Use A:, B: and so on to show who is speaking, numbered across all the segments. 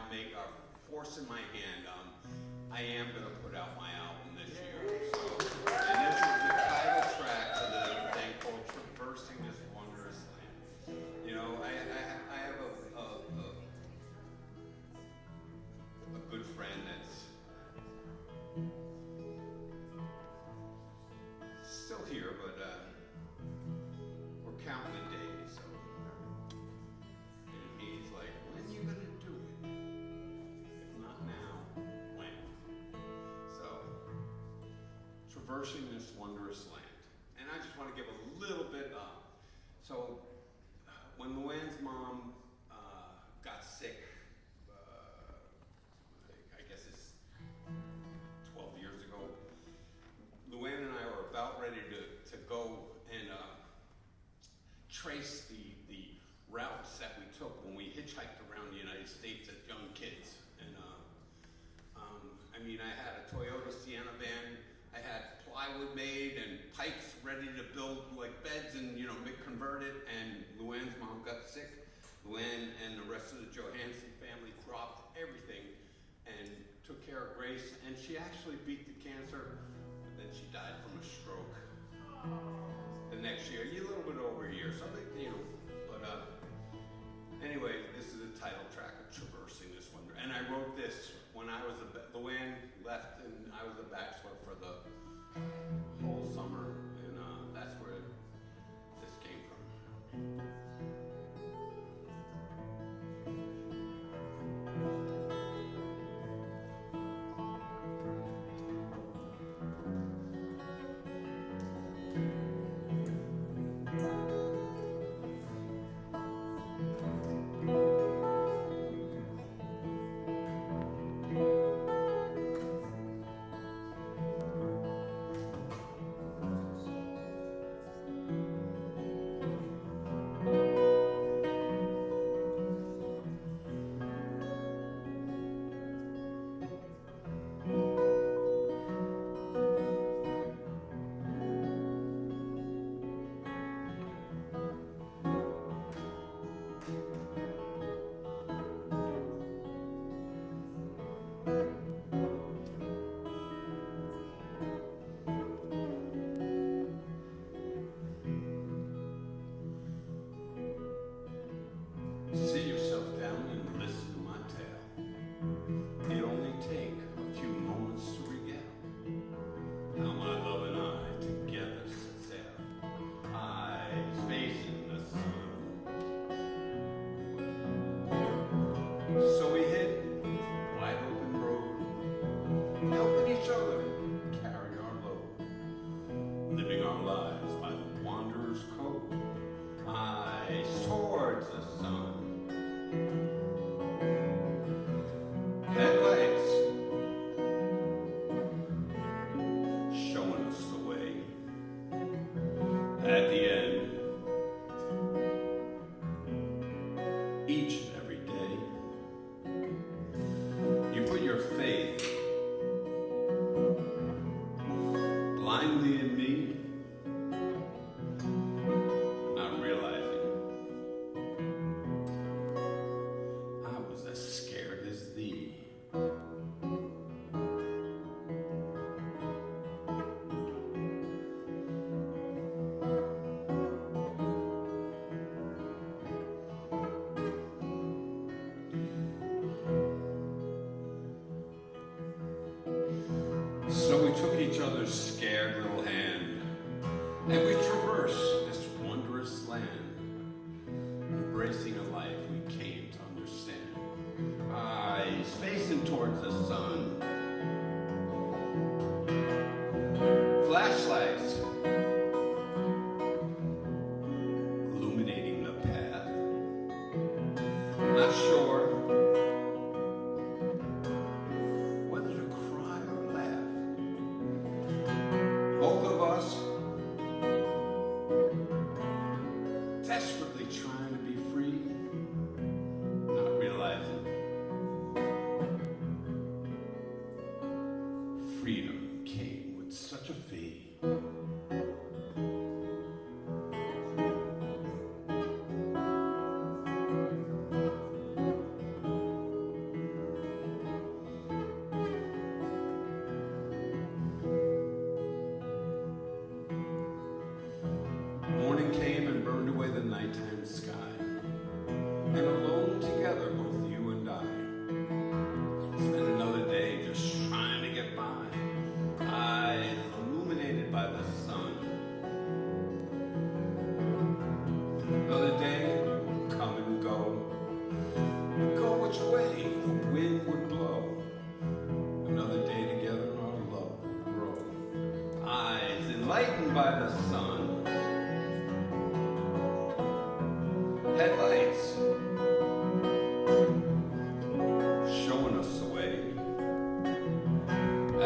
A: now forcing my hand. I am going to put out my album this year. So, and this is the title track of the thing called Traversing This Wondrous Land. You know, I have a good friend that's still here, but we're counting the days. So, and he's like, when are you going to do it? If not now, when? So, traversing this wondrous land. And I just want to give a little bit up. So, when Luann's mom got sick, I guess it's 12 years ago, Luann and I were about ready to go and trace the routes that we took when we hitchhiked around the United States as young kids. And I mean, I had a Toyota Sienna van, I had plywood made and pipes ready to build like beds and, you know, convert it, and Luann's mom got sick. Luann and the rest of the Johansson family dropped everything and took care of Grace, and she actually beat the cancer, but then she died from a stroke the next year, a little bit over a year, so they, you know, but anyway, this is the title track of Traversing This Wonder, and I wrote this when I was Luann left and I was a bachelor for the whole summer, and that's where this came from. Sit yourself down and listen to my tale. It only take a few moments to regale how my love and I together set sail, eyes facing the sun. So we hit wide open road, helping each other carry our load, living our lives by the wanderer's code, eyes towards the sun. Headlights showing us the way. At the end, each and every day, you put your faith blindly in me, not realizing I was as scared as thee. So we took each other's scared little hand, and we traversed this wondrous land, embracing a life we came to understand. Eyes facing towards the sun, flashlights illuminating the path. Not sure whether to cry or laugh. Both of us desperately trying to be free, not realizing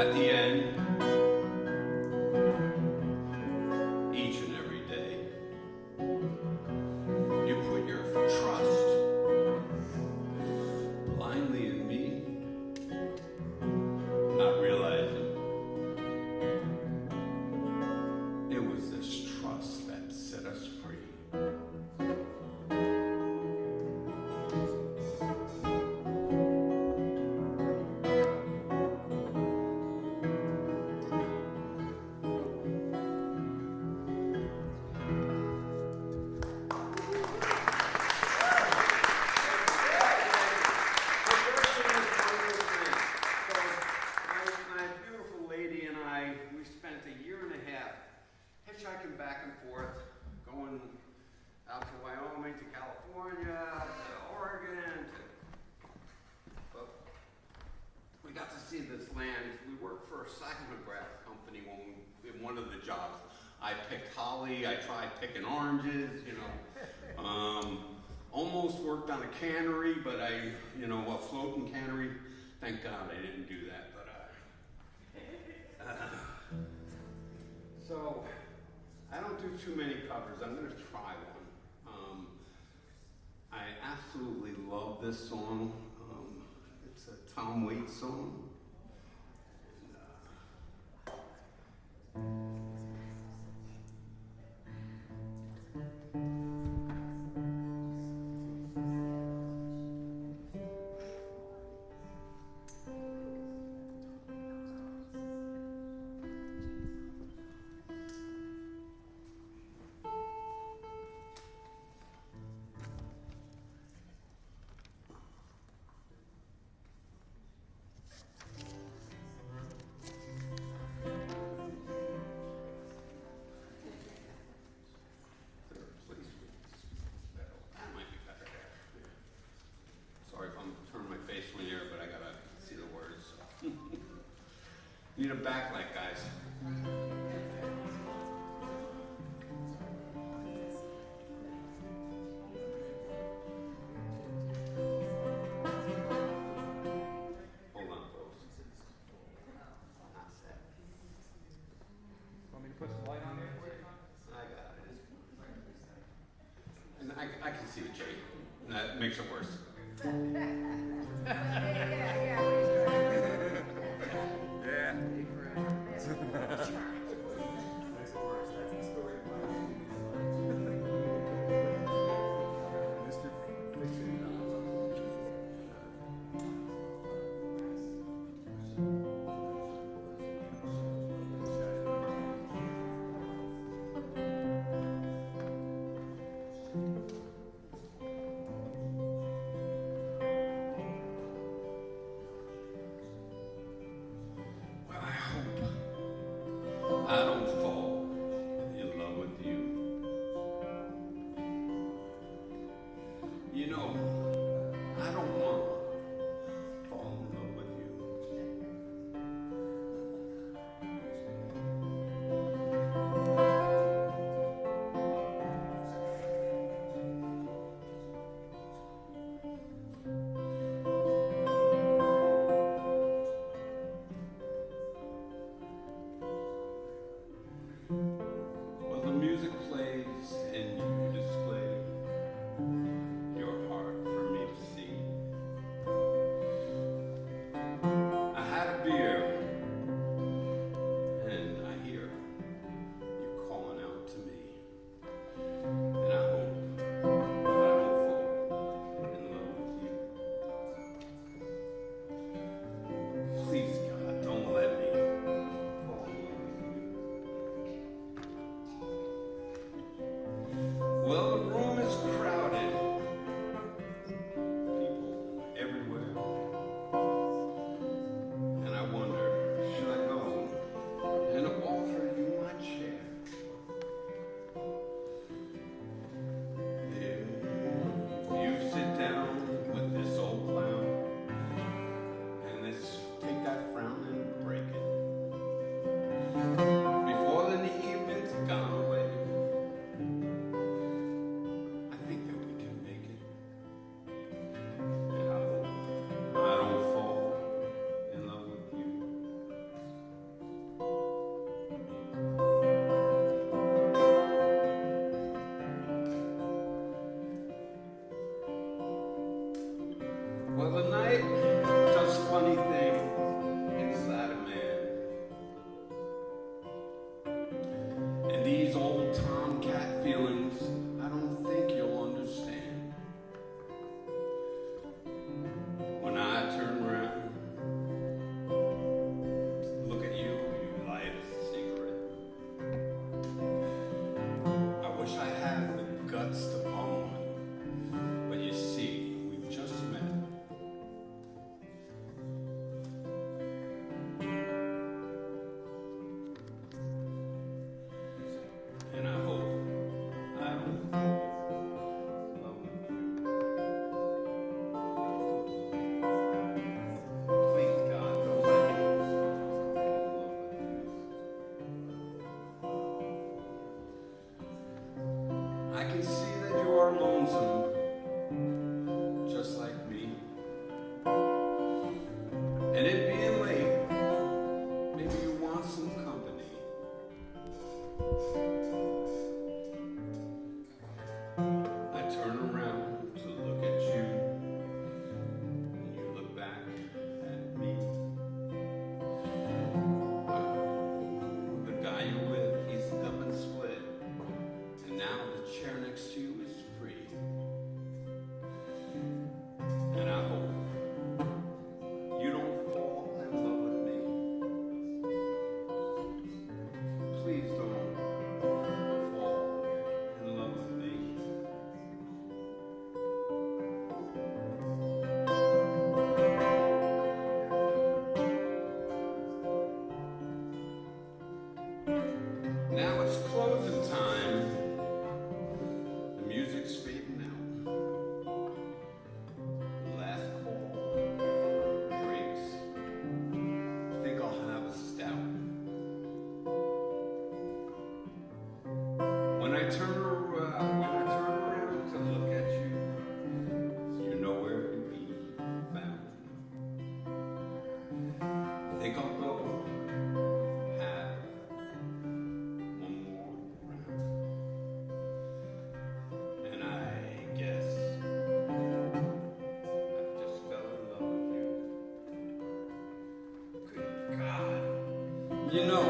A: at the end, each and every day, you put your trust blindly in me, not realizing it was this trust that set us free. Hitchhiking back and forth, going out to Wyoming, to California, to Oregon, but we got to see this land. We worked for a seismograph company in one of the jobs. I picked holly, I tried picking oranges, almost worked on a cannery, but a floating cannery. Thank God I didn't do that, so I don't do too many covers. I'm going to try one. I absolutely love this song. It's a Tom Waits song. Need a backlight, guys. Hold on, folks. Not set.
B: Want me to put some light on there for you?
A: I got it. And I can see the Jay. And that makes it worse. And it being late, maybe you want some company. I turn around to look at you, and you look back at me. The guy you're with, he's up and split, and now the chair next to you is free. And I hope you don't fall in love with me. Please don't fall in love with me. Now it's closing time. The music's fading out. Last call. Drinks. Think I'll have a stout. When I turn around to look at you, you're nowhere to be found. Think I'll go have one more round. And I guess I just fell in love with you. Good God. You know,